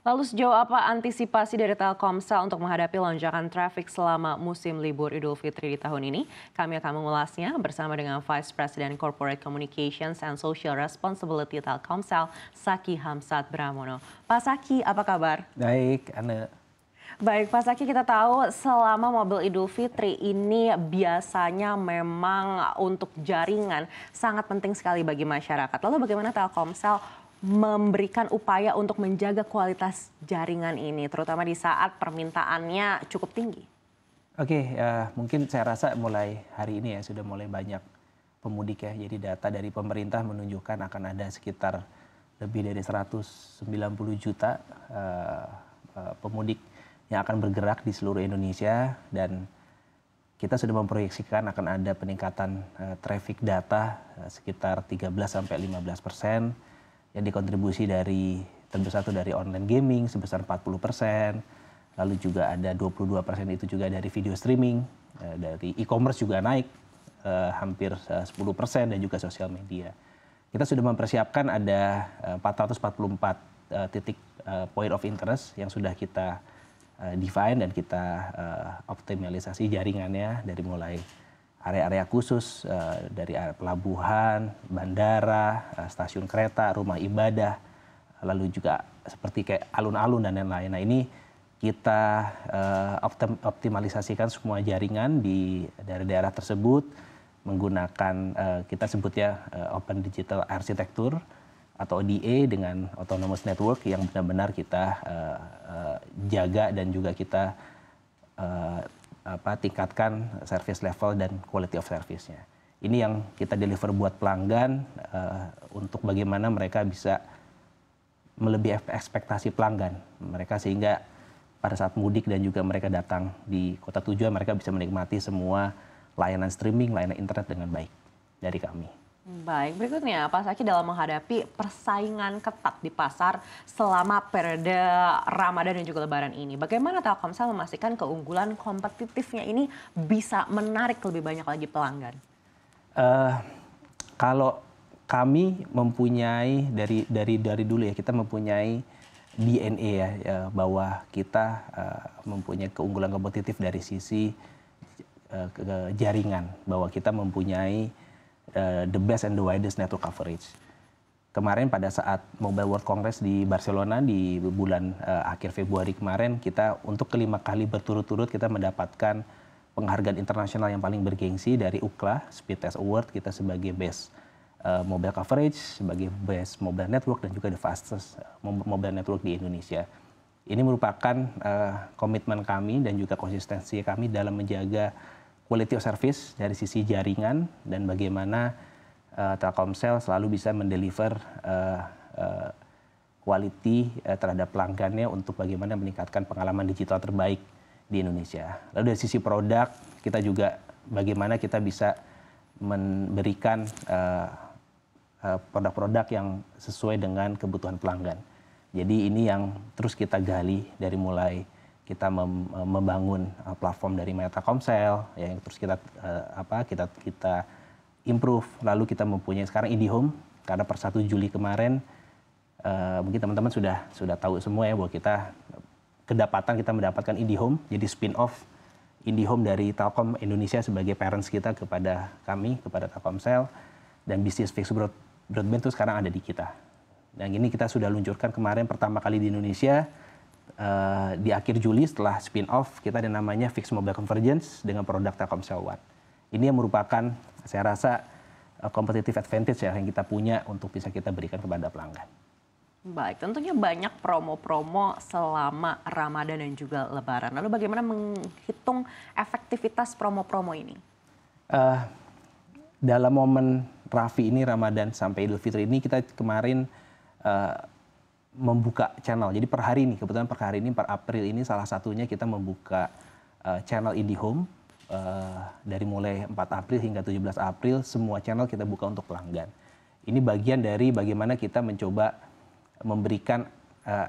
Lalu sejauh apa antisipasi dari Telkomsel untuk menghadapi lonjakan traffic selama musim libur Idul Fitri di tahun ini? Kami akan mengulasnya bersama dengan Vice President Corporate Communications and Social Responsibility Telkomsel, Saki Hamzat Bramono. Pak Saki, apa kabar? Baik, Anne. Baik, Pak Saki, kita tahu selama mobil Idul Fitri ini biasanya memang untuk jaringan sangat penting sekali bagi masyarakat. Lalu bagaimana Telkomsel memberikan upaya untuk menjaga kualitas jaringan ini, terutama di saat permintaannya cukup tinggi? Oke, mungkin saya rasa mulai hari ini ya sudah mulai banyak pemudik ya. Jadi data dari pemerintah menunjukkan akan ada sekitar lebih dari 190 juta pemudik yang akan bergerak di seluruh Indonesia, dan kita sudah memproyeksikan akan ada peningkatan traffic data sekitar 13-15% yang dikontribusi dari tentu satu dari online gaming sebesar 40%, lalu juga ada 22% itu juga dari video streaming, dari e-commerce juga naik hampir 10%, dan juga sosial media. Kita sudah mempersiapkan ada 444 titik point of interest yang sudah kita define dan kita optimalisasi jaringannya, dari mulai area-area khusus, dari pelabuhan, bandara, stasiun kereta, rumah ibadah, lalu juga seperti kayak alun-alun dan lain-lain. Nah, ini kita optimalisasikan semua jaringan di daerah-daerah tersebut menggunakan kita sebutnya Open Digital Architecture atau ODA dengan Autonomous Network yang benar-benar kita jaga dan juga kita tingkatkan service level dan quality of service-nya. Ini yang kita deliver buat pelanggan untuk bagaimana mereka bisa melebihi ekspektasi pelanggan mereka, sehingga pada saat mudik dan juga mereka datang di kota tujuan mereka bisa menikmati semua layanan streaming, layanan internet dengan baik dari kami. Baik, berikutnya Pak Saki, dalam menghadapi persaingan ketat di pasar selama periode Ramadan dan juga Lebaran ini, bagaimana Telkomsel memastikan keunggulan kompetitifnya ini bisa menarik lebih banyak lagi pelanggan? Kalau kami mempunyai dari dulu ya, kita mempunyai DNA ya, bahwa kita mempunyai keunggulan kompetitif dari sisi jaringan, bahwa kita mempunyai the best and the widest network coverage. Kemarin pada saat Mobile World Congress di Barcelona di bulan akhir Februari kemarin, kita untuk kelima kali berturut-turut kita mendapatkan penghargaan internasional yang paling bergengsi dari UCLA Speedtest Award, kita sebagai best mobile coverage, sebagai best mobile network, dan juga the fastest mobile network di Indonesia. Ini merupakan komitmen kami dan juga konsistensi kami dalam menjaga quality of service dari sisi jaringan, dan bagaimana Telkomsel selalu bisa mendeliver quality terhadap pelanggannya untuk bagaimana meningkatkan pengalaman digital terbaik di Indonesia. Lalu dari sisi produk, kita juga bagaimana kita bisa memberikan produk-produk yang sesuai dengan kebutuhan pelanggan. Jadi ini yang terus kita gali, dari mulai kita membangun platform dari Telkomsel yang terus kita improve, lalu kita mempunyai sekarang IndiHome, karena per 1 Juli kemarin mungkin teman-teman sudah tahu semua ya, bahwa kita mendapatkan IndiHome, jadi spin-off IndiHome dari Telkom Indonesia sebagai parents kita kepada Telkomsel, dan bisnis fixed broadband itu sekarang ada di kita. Dan ini kita sudah luncurkan kemarin pertama kali di Indonesia. Di akhir Juli setelah spin-off, kita ada namanya Fixed Mobile Convergence dengan produk Telkomsel One. Ini yang merupakan, saya rasa, competitive advantage ya yang kita punya untuk bisa kita berikan kepada pelanggan. Baik, tentunya banyak promo-promo selama Ramadan dan juga Lebaran. Lalu bagaimana menghitung efektivitas promo-promo ini? Dalam momen Rafi ini, Ramadan sampai Idul Fitri ini, kita kemarin membuka channel. Jadi per hari ini, kebetulan per hari ini 4 April ini salah satunya kita membuka channel IndiHome dari mulai 4 April hingga 17 April, semua channel kita buka untuk pelanggan. Ini bagian dari bagaimana kita mencoba memberikan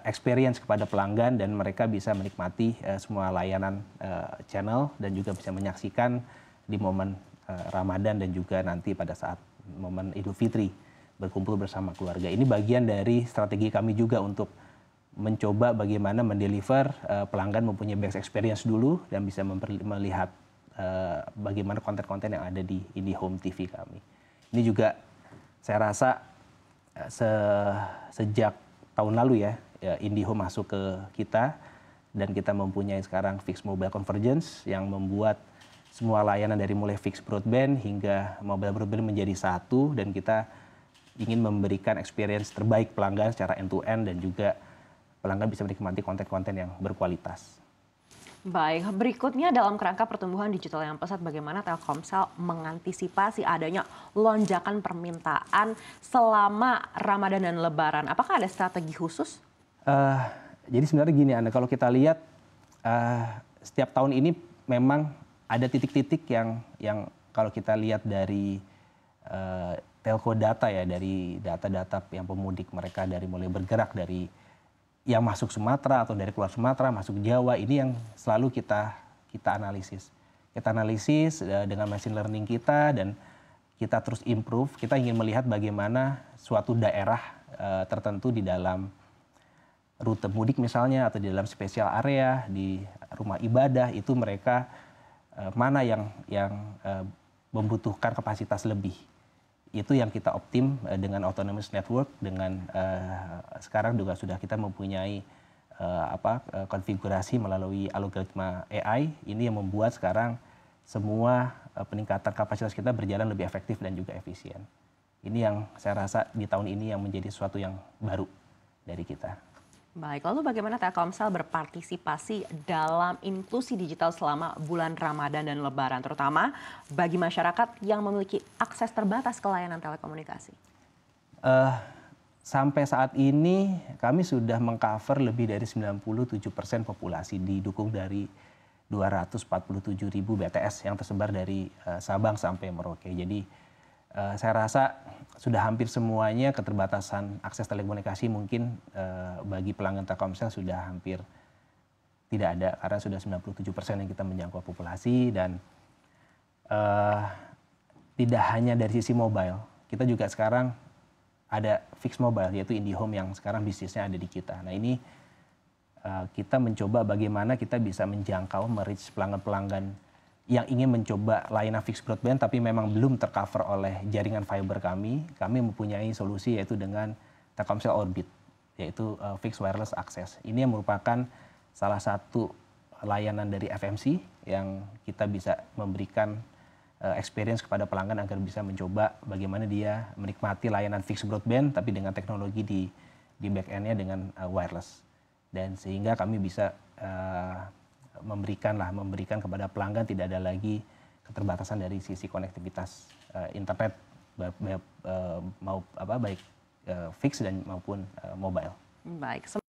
experience kepada pelanggan, dan mereka bisa menikmati semua layanan channel, dan juga bisa menyaksikan di momen Ramadan dan juga nanti pada saat momen Idul Fitri berkumpul bersama keluarga. Ini bagian dari strategi kami juga untuk mencoba bagaimana mendeliver pelanggan mempunyai best experience dulu dan bisa melihat bagaimana konten-konten yang ada di IndiHome TV kami. Ini juga saya rasa sejak tahun lalu ya, IndiHome masuk ke kita dan kita mempunyai sekarang fixed mobile convergence yang membuat semua layanan dari mulai fixed broadband hingga mobile broadband menjadi satu, dan kita ingin memberikan experience terbaik pelanggan secara end to end dan juga pelanggan bisa menikmati konten-konten yang berkualitas. Baik, berikutnya dalam kerangka pertumbuhan digital yang pesat, bagaimana Telkomsel mengantisipasi adanya lonjakan permintaan selama Ramadan dan Lebaran? Apakah ada strategi khusus? Jadi sebenarnya gini, Anda, kalau kita lihat setiap tahun ini memang ada titik-titik yang kalau kita lihat dari telco data ya, dari data-data yang pemudik mereka dari mulai bergerak dari yang masuk Sumatera atau dari keluar Sumatera masuk Jawa, ini yang selalu kita analisis. Kita analisis dengan machine learning kita dan kita terus improve. Kita ingin melihat bagaimana suatu daerah tertentu di dalam rute mudik misalnya atau di dalam spesial area di rumah ibadah itu mereka mana yang membutuhkan kapasitas lebih. Itu yang kita optim dengan autonomous network, dengan sekarang juga sudah kita mempunyai konfigurasi melalui algoritma AI. Ini yang membuat sekarang semua peningkatan kapasitas kita berjalan lebih efektif dan juga efisien. Ini yang saya rasa di tahun ini yang menjadi sesuatu yang baru dari kita. Baik, lalu bagaimana Telkomsel berpartisipasi dalam inklusi digital selama bulan Ramadan dan Lebaran, terutama bagi masyarakat yang memiliki akses terbatas ke layanan telekomunikasi? Sampai saat ini kami sudah mengcover lebih dari 97% populasi, didukung dari 247.000 BTS yang tersebar dari Sabang sampai Merauke. Jadi saya rasa sudah hampir semuanya keterbatasan akses telekomunikasi mungkin bagi pelanggan Telkomsel sudah hampir tidak ada, karena sudah 97% yang kita menjangkau populasi. Dan tidak hanya dari sisi mobile, kita juga sekarang ada fixed mobile yaitu IndiHome yang sekarang bisnisnya ada di kita. Nah ini kita mencoba bagaimana kita bisa menjangkau, merich pelanggan-pelanggan yang ingin mencoba layanan fixed broadband tapi memang belum tercover oleh jaringan fiber kami. Kami mempunyai solusi yaitu dengan Telkomsel Orbit, yaitu fixed wireless access. Ini yang merupakan salah satu layanan dari FMC yang kita bisa memberikan experience kepada pelanggan agar bisa mencoba bagaimana dia menikmati layanan fixed broadband tapi dengan teknologi di back end-nya dengan wireless. Dan sehingga kami bisa memberikan kepada pelanggan tidak ada lagi keterbatasan dari sisi konektivitas internet baik fix dan maupun mobile. Baik.